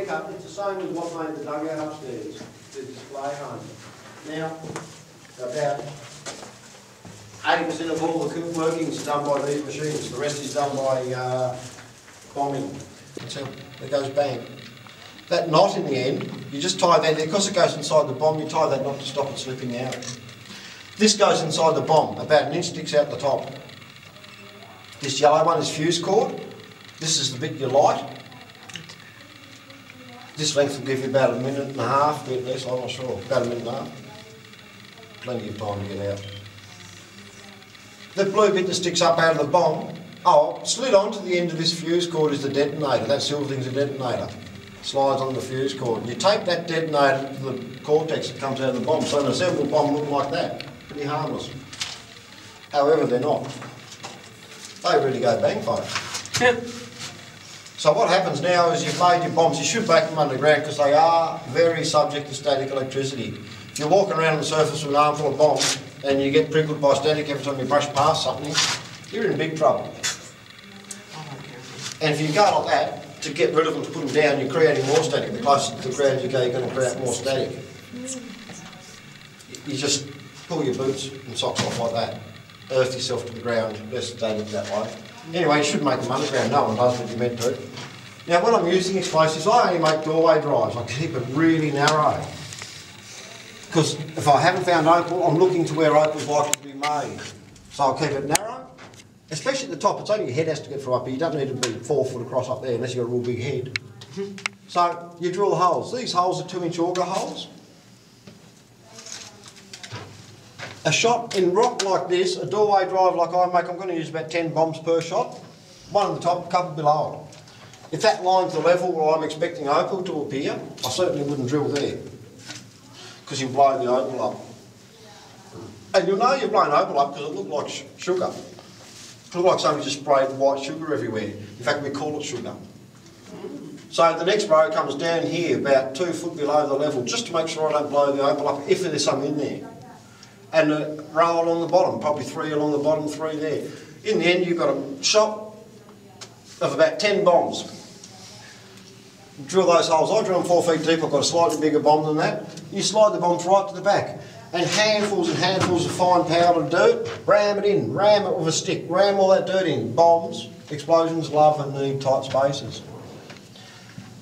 haircut, it's the same as what made the dugout upstairs, the display home. Now, about 80% of all the workings are done by these machines, the rest is done by bombing until it goes bang. That knot in the end, you just tie that, because it goes inside the bomb, you tie that knot to stop it slipping out. This goes inside the bomb, about 1 inch sticks out the top. This yellow one is fuse cord. This is the bit you light. This length will give you about 1.5 minutes, a bit less, I'm not sure, about 1.5 minutes. Plenty of time to get out. The blue bit that sticks up out of the bomb, slid onto the end of this fuse cord is the detonator. That silver thing's a detonator. Slides on the fuse cord. You tape that detonator to the cortex that comes out of the bomb, so an assembled bomb looks like that. Pretty harmless. However, they're not. They really go bang, folks. So what happens now is you've made your bombs, you should back them underground because they are very subject to static electricity. If you're walking around on the surface with an armful of bombs and you get prickled by static every time you brush past something, you're in big trouble. And if you go like that, to get rid of them, to put them down, you're creating more static. The closer to the ground you go, you're going to create more static. You just pull your boots and socks off like that. Earth yourself to the ground, less static that way. Anyway, you should make them underground, no one does what you're meant to. Now when I'm using explosives, I only make doorway drives. I keep it really narrow. Because if I haven't found opal, I'm looking to where opal's likely to be made. So I'll keep it narrow, especially at the top. It's only your head has to get through up here. You don't need to be 4 foot across up there unless you've got a real big head. So you drill the holes. These holes are 2-inch auger holes. A shot in rock like this, a doorway drive like I make, I'm going to use about 10 bombs per shot. One on the top, a couple below it. If that line's the level where I'm expecting opal to appear, I certainly wouldn't drill there, because you'll blow the opal up. And you'll know you've blown opal up because it looked like sugar. It looked like somebody just sprayed white sugar everywhere. In fact, we call it sugar. So the next row comes down here, about 2 foot below the level, just to make sure I don't blow the opal up if there's some in there. And a row along the bottom, probably 3 along the bottom, 3 there. In the end, you've got a shot of about 10 bombs. Drill those holes. I drill them 4 feet deep. I've got a slightly bigger bomb than that. You slide the bombs right to the back. And handfuls and handfuls of fine powdered dirt, ram it in, ram it with a stick, ram all that dirt in. Bombs, explosions love and need tight spaces.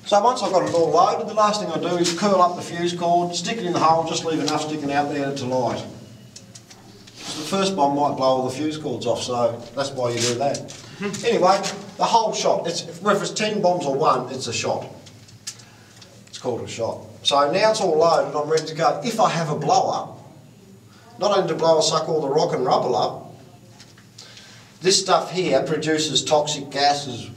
So once I've got it all loaded, the last thing I do is curl up the fuse cord, stick it in the hole, just leave enough sticking out there to light. The first bomb might blow all the fuse cords off, so that's why you do that. Anyway, the whole shot, whether it's 10 bombs or 1, it's a shot. It's called a shot. So now it's all loaded, I'm ready to go. If I have a blower, not only to blow or suck all the rock and rubble up, this stuff here produces toxic gases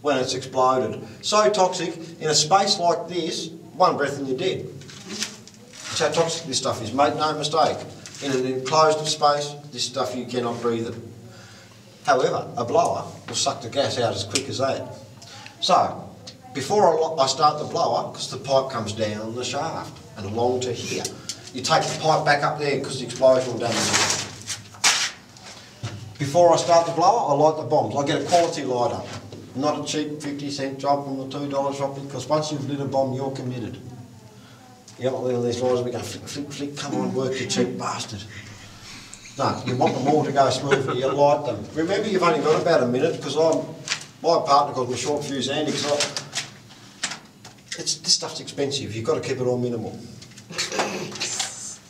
when it's exploded. So toxic, in a space like this, 1 breath and you're dead. That's how toxic this stuff is, make no mistake. In an enclosed space, this stuff you cannot breathe it. However, a blower will suck the gas out as quick as that. So, before I start the blower, because the pipe comes down the shaft and along to here, you take the pipe back up there because the explosion will damage it. Before I start the blower, I light the bombs. I get a quality lighter, not a cheap 50-cent job from the $2 shop, because once you've lit a bomb, you're committed. You're not letting these lines, we go flick, flick, flick, come on, work, you cheap bastard. No, you want them all to go smoothly, you light them. Remember, you've only got about a minute, because my partner calls me short fuse Andy, because this stuff's expensive, you've got to keep it all minimal.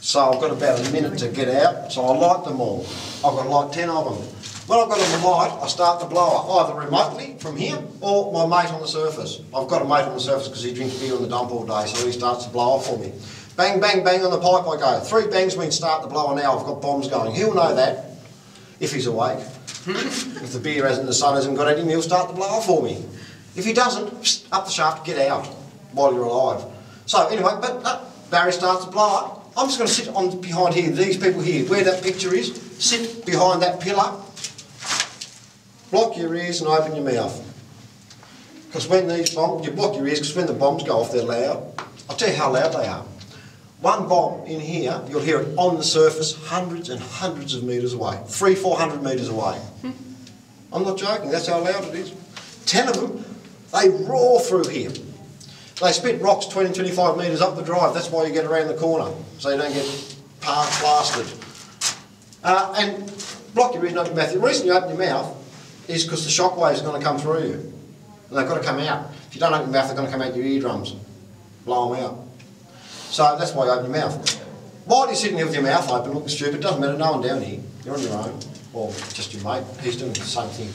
So I've got about a minute to get out, so I light them all. I've got to light 10 of them. When I've got them light, I start the blower, either remotely from here or my mate on the surface. I've got a mate on the surface because he drinks beer on the dump all day, so he starts the blower for me. Bang, bang, bang on the pipe I go. 3 bangs means start the blower now, I've got bombs going. He'll know that, if he's awake. If the beer hasn't, the sun hasn't got at him, he'll start the blower for me. If he doesn't, up the shaft, get out while you're alive. So anyway, Barry starts the blower. I'm just going to sit behind here, these people here, where that picture is, sit behind that pillar. Block your ears and open your mouth. Because when these bombs, you block your ears because when the bombs go off they're loud. I'll tell you how loud they are. 1 bomb in here, you'll hear it on the surface hundreds and hundreds of metres away. 300-400 metres away. I'm not joking, that's how loud it is. 10 of them, they roar through here. They spit rocks 20, 25 metres up the drive. That's why you get around the corner, so you don't get blasted. And block your ears and open your mouth. The reason you open your mouth is because the shock waves are going to come through you. And they've got to come out. If you don't open your mouth, they're going to come out your eardrums. Blow them out. So that's why you open your mouth. While you're sitting here with your mouth open, looking stupid, doesn't matter, no one down here. You're on your own. Or just your mate, he's doing the same thing.